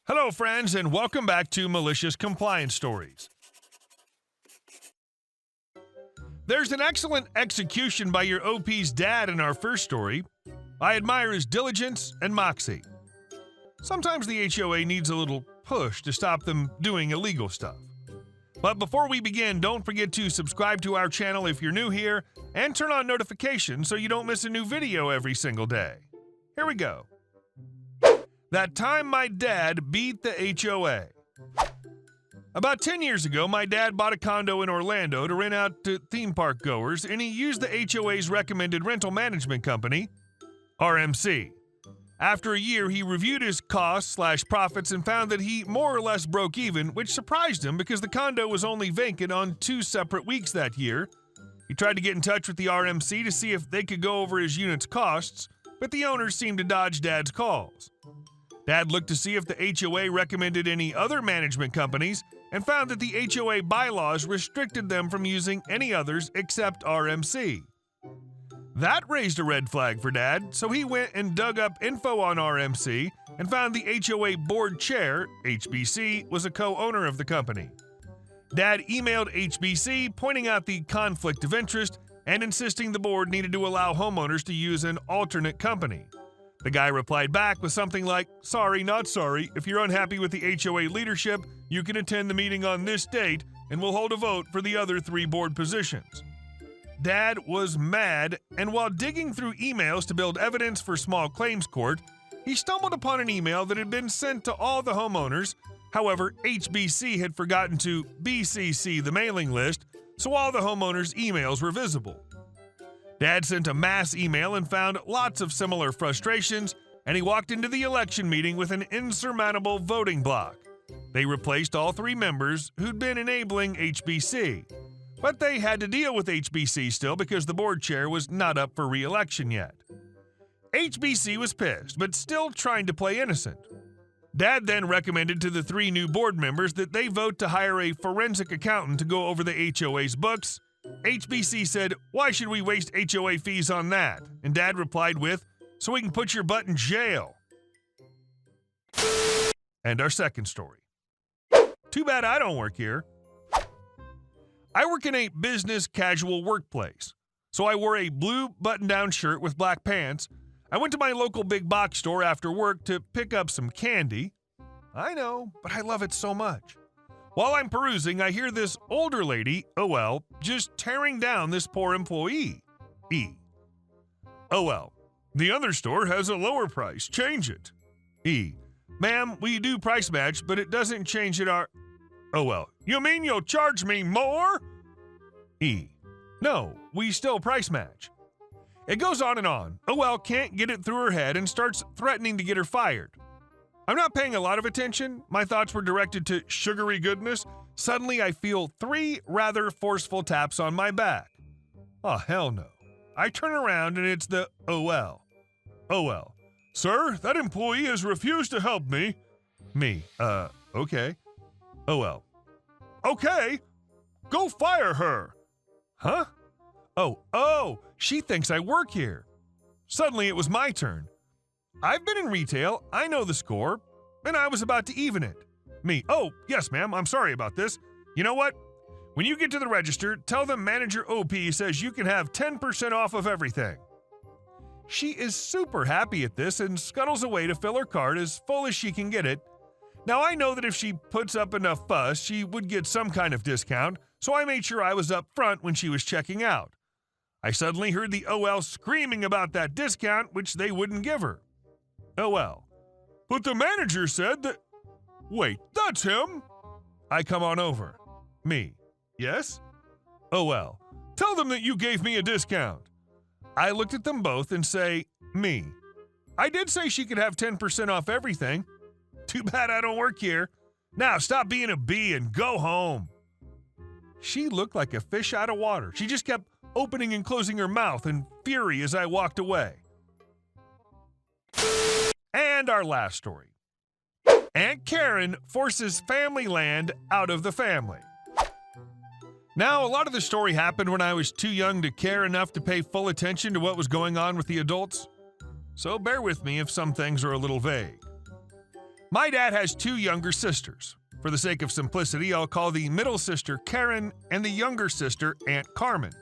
Hello, friends, and welcome back to Malicious Compliance Stories. There's an excellent execution by your OP's dad in our first story. I admire his diligence and moxie. Sometimes the HOA needs a little push to stop them doing illegal stuff. But before we begin, don't forget to subscribe to our channel if you're new here and turn on notifications so you don't miss a new video every single day. Here we go. That time my dad beat the HOA. About 10 years ago, my dad bought a condo in Orlando to rent out to theme park goers, and he used the HOA's recommended rental management company, RMC. After a year, he reviewed his costs/profits and found that he more or less broke even, which surprised him because the condo was only vacant on 2 separate weeks that year. He tried to get in touch with the RMC to see if they could go over his unit's costs, but the owners seemed to dodge Dad's calls. Dad looked to see if the HOA recommended any other management companies and found that the HOA bylaws restricted them from using any others except RMC. That raised a red flag for Dad, so he went and dug up info on RMC and found the HOA board chair, HBC, was a co-owner of the company. Dad emailed HBC pointing out the conflict of interest and insisting the board needed to allow homeowners to use an alternate company. The guy replied back with something like, "Sorry, not sorry. If you're unhappy with the HOA leadership, you can attend the meeting on this date and we'll hold a vote for the other 3 board positions." Dad was mad, and while digging through emails to build evidence for small claims court, he stumbled upon an email that had been sent to all the homeowners. However, HBC had forgotten to BCC the mailing list, so all the homeowners' emails were visible. Dad sent a mass email and found lots of similar frustrations, and he walked into the election meeting with an insurmountable voting block. They replaced all 3 members who'd been enabling HBC, but they had to deal with HBC still because the board chair was not up for re-election yet. HBC was pissed, but still trying to play innocent. Dad then recommended to the 3 new board members that they vote to hire a forensic accountant to go over the HOA's books. HBC said, "Why should we waste HOA fees on that?" And Dad replied with, "So we can put your butt in jail." And our second story. Too bad I don't work here. I work in a business casual workplace, so I wore a blue button-down shirt with black pants. I went to my local big box store after work to pick up some candy. I know, but I love it so much. While I'm perusing, I hear this older lady, OL, just tearing down this poor employee, E. OL, the other store has a lower price. Change it. E. Ma'am, we do price match, but it doesn't change it our... OL, you mean you'll charge me more? E. No, we still price match. It goes on and on. OL can't get it through her head and starts threatening to get her fired. I'm not paying a lot of attention. My thoughts were directed to sugary goodness. Suddenly, I feel 3 rather forceful taps on my back. Oh, hell no. I turn around and it's the OL. OL. Sir, that employee has refused to help me. Me. Okay. OL. Okay. Go fire her. Huh? Oh, she thinks I work here. Suddenly, it was my turn. I've been in retail, I know the score, and I was about to even it. Me, oh, yes, ma'am, I'm sorry about this. You know what? When you get to the register, tell them Manager OP says you can have 10% off of everything. She is super happy at this and scuttles away to fill her cart as full as she can get it. Now, I know that if she puts up enough fuss, she would get some kind of discount, so I made sure I was up front when she was checking out. I suddenly heard the OL screaming about that discount, which they wouldn't give her. OL. But the manager said that... Wait, that's him? I come on over. Me. Yes? OL. Tell them that you gave me a discount. I looked at them both and say, me. I did say she could have 10% off everything. Too bad I don't work here. Now stop being a bee and go home. She looked like a fish out of water. She just kept opening and closing her mouth in fury as I walked away. And our last story. Aunt Karen forces family land out of the family. Now, a lot of the story happened when I was too young to care enough to pay full attention to what was going on with the adults. So bear with me if some things are a little vague. My dad has two younger sisters. For the sake of simplicity, I'll call the middle sister Karen and the younger sister Aunt Carmen.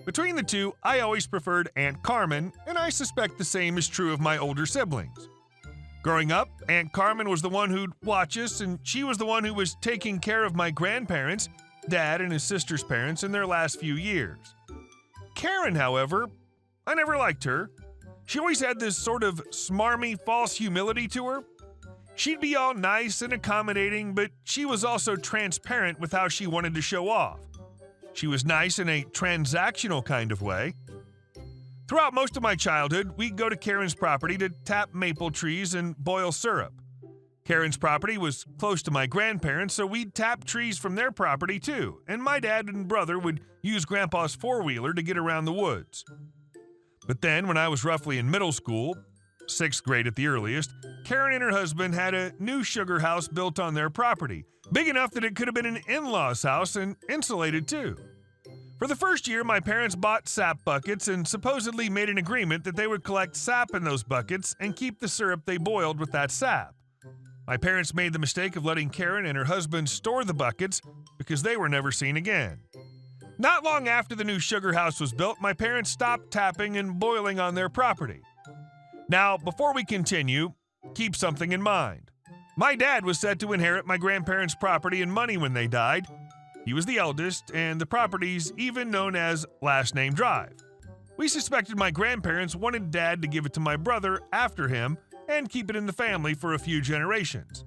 Between the two, I always preferred Aunt Carmen, and I suspect the same is true of my older siblings. Growing up, Aunt Carmen was the one who'd watch us, and she was the one who was taking care of my grandparents, Dad and his sister's parents, in their last few years. Karen, however, I never liked her. She always had this sort of smarmy, false humility to her. She'd be all nice and accommodating, but she was also transparent with how she wanted to show off. She was nice in a transactional kind of way. Throughout most of my childhood, we'd go to Karen's property to tap maple trees and boil syrup. Karen's property was close to my grandparents, so we'd tap trees from their property too, and my dad and brother would use Grandpa's four-wheeler to get around the woods. But then, when I was roughly in middle school, 6th grade at the earliest, Karen and her husband had a new sugar house built on their property, big enough that it could have been an in-law's house and insulated too. For the first year, my parents bought sap buckets and supposedly made an agreement that they would collect sap in those buckets and keep the syrup they boiled with that sap. My parents made the mistake of letting Karen and her husband store the buckets because they were never seen again. Not long after the new sugar house was built, my parents stopped tapping and boiling on their property. Now, before we continue, keep something in mind. My dad was set to inherit my grandparents' property and money when they died. He was the eldest, and the property's even known as Last Name Drive. We suspected my grandparents wanted Dad to give it to my brother after him and keep it in the family for a few generations.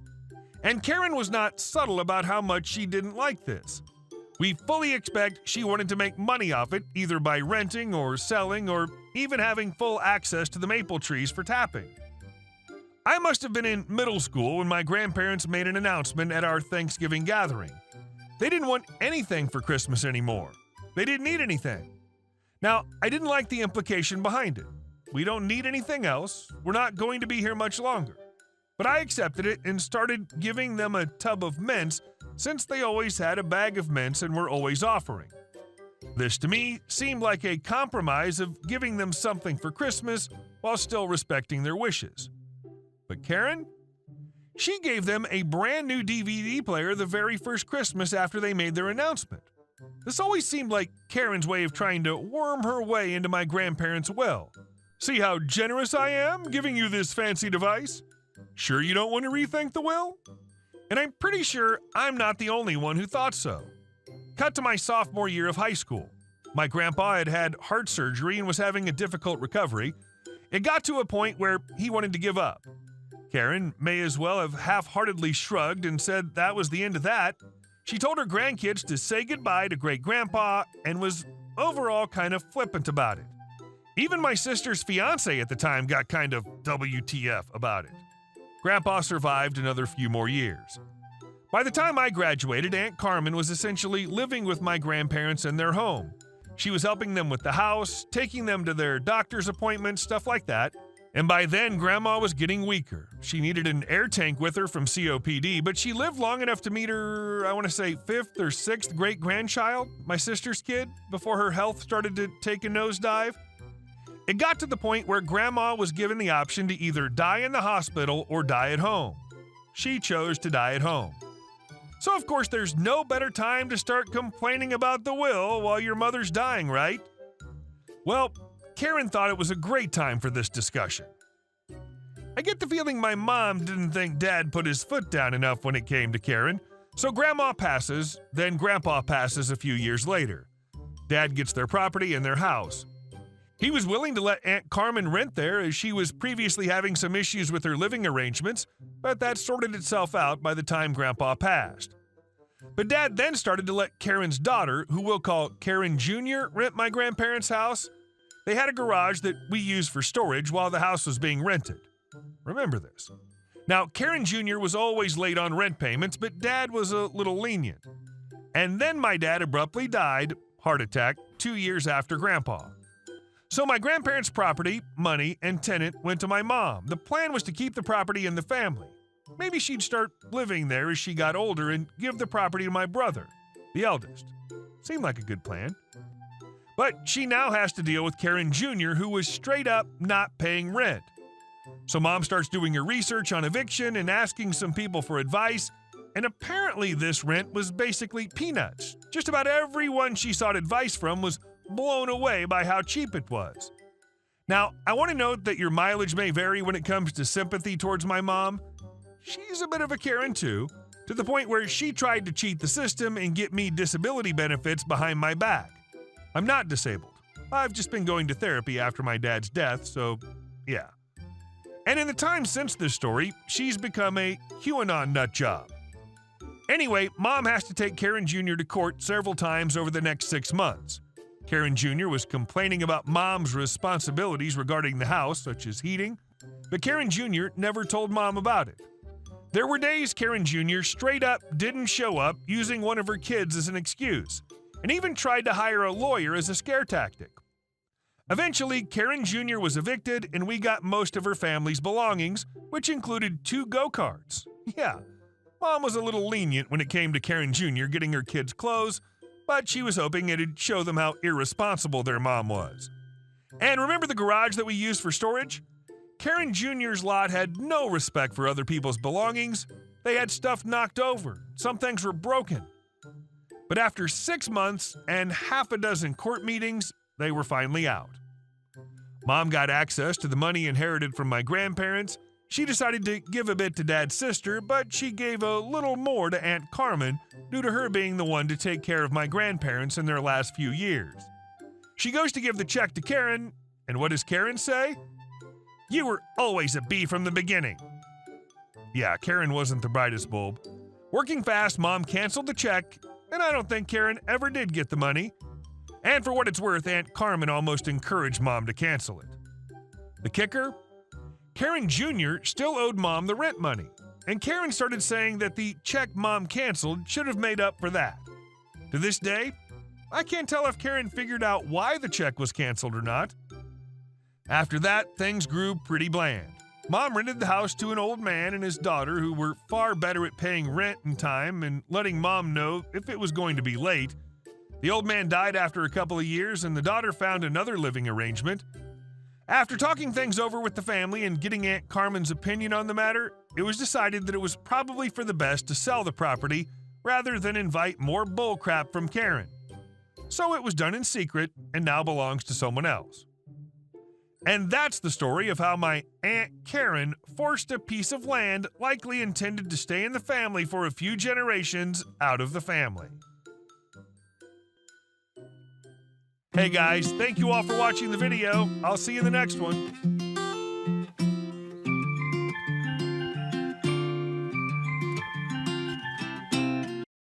And Karen was not subtle about how much she didn't like this. We fully expect she wanted to make money off it, either by renting or selling or even having full access to the maple trees for tapping. I must have been in middle school when my grandparents made an announcement at our Thanksgiving gathering. They didn't want anything for Christmas anymore. They didn't need anything. Now, I didn't like the implication behind it. We don't need anything else. We're not going to be here much longer. But I accepted it and started giving them a tub of mints since they always had a bag of mints and were always offering. This to me seemed like a compromise of giving them something for Christmas while still respecting their wishes. But Karen? She gave them a brand new DVD player the very first Christmas after they made their announcement. This always seemed like Karen's way of trying to worm her way into my grandparents' will. See how generous I am giving you this fancy device? Sure you don't want to rethink the will? And I'm pretty sure I'm not the only one who thought so. Cut to my sophomore year of high school. My grandpa had had heart surgery and was having a difficult recovery. It got to a point where he wanted to give up. Karen may as well have half-heartedly shrugged and said that was the end of that. She told her grandkids to say goodbye to great-grandpa and was overall kind of flippant about it. Even my sister's fiancé at the time got kind of WTF about it. Grandpa survived another few more years. By the time I graduated, Aunt Carmen was essentially living with my grandparents in their home. She was helping them with the house, taking them to their doctor's appointments, stuff like that. And by then, Grandma was getting weaker. She needed an air tank with her from COPD, but she lived long enough to meet her, I want to say, 5th or 6th great-grandchild, my sister's kid, before her health started to take a nosedive. It got to the point where Grandma was given the option to either die in the hospital or die at home. She chose to die at home. So, of course, there's no better time to start complaining about the will while your mother's dying, right? Well, Karen thought it was a great time for this discussion. I get the feeling my mom didn't think Dad put his foot down enough when it came to Karen, so Grandma passes, then Grandpa passes a few years later. Dad gets their property and their house. He was willing to let Aunt Carmen rent there as she was previously having some issues with her living arrangements, but that sorted itself out by the time Grandpa passed. But Dad then started to let Karen's daughter, who we'll call Karen Jr., rent my grandparents' house. They had a garage that we used for storage while the house was being rented. Remember this. Now, Karen Jr. was always late on rent payments, but Dad was a little lenient. And then my dad abruptly died, heart attack, 2 years after Grandpa. So my grandparents' property, money, and tenant went to my mom. The plan was to keep the property in the family. Maybe she'd start living there as she got older and give the property to my brother, the eldest. Seemed like a good plan. But she now has to deal with Karen Jr., who was straight up not paying rent. So Mom starts doing her research on eviction and asking some people for advice, and apparently this rent was basically peanuts. Just about everyone she sought advice from was blown away by how cheap it was. Now, I want to note that your mileage may vary when it comes to sympathy towards my mom. She's a bit of a Karen too, to the point where she tried to cheat the system and get me disability benefits behind my back. I'm not disabled. I've just been going to therapy after my dad's death, so yeah. And in the time since this story, she's become a QAnon nut job. Anyway, Mom has to take Karen Jr. to court several times over the next 6 months. Karen Jr. was complaining about Mom's responsibilities regarding the house, such as heating, but Karen Jr. never told Mom about it. There were days Karen Jr. straight up didn't show up, using one of her kids as an excuse, and even tried to hire a lawyer as a scare tactic. Eventually, Karen Jr. was evicted, and we got most of her family's belongings, which included 2 go-karts. Yeah, Mom was a little lenient when it came to Karen Jr. getting her kids clothes, but she was hoping it'd show them how irresponsible their mom was. And remember the garage that we used for storage? Karen Jr.'s lot had no respect for other people's belongings. They had stuff knocked over. Some things were broken. But after 6 months and half a dozen court meetings, they were finally out. Mom got access to the money inherited from my grandparents. She decided to give a bit to Dad's sister, but she gave a little more to Aunt Carmen due to her being the one to take care of my grandparents in their last few years. She goes to give the check to Karen, and what does Karen say? "You were always a bee from the beginning." Yeah, Karen wasn't the brightest bulb. Working fast, Mom canceled the check, and I don't think Karen ever did get the money. And for what it's worth, Aunt Carmen almost encouraged Mom to cancel it. The kicker? Karen Jr. still owed Mom the rent money, and Karen started saying that the check Mom canceled should have made up for that. To this day, I can't tell if Karen figured out why the check was canceled or not. After that, things grew pretty bland. Mom rented the house to an old man and his daughter who were far better at paying rent in time and letting Mom know if it was going to be late. The old man died after a couple of years, and the daughter found another living arrangement. After talking things over with the family and getting Aunt Carmen's opinion on the matter, it was decided that it was probably for the best to sell the property rather than invite more bullcrap from Karen. So it was done in secret and now belongs to someone else. And that's the story of how my Aunt Karen forced a piece of land likely intended to stay in the family for a few generations out of the family. Hey guys, thank you all for watching the video. I'll see you in the next one.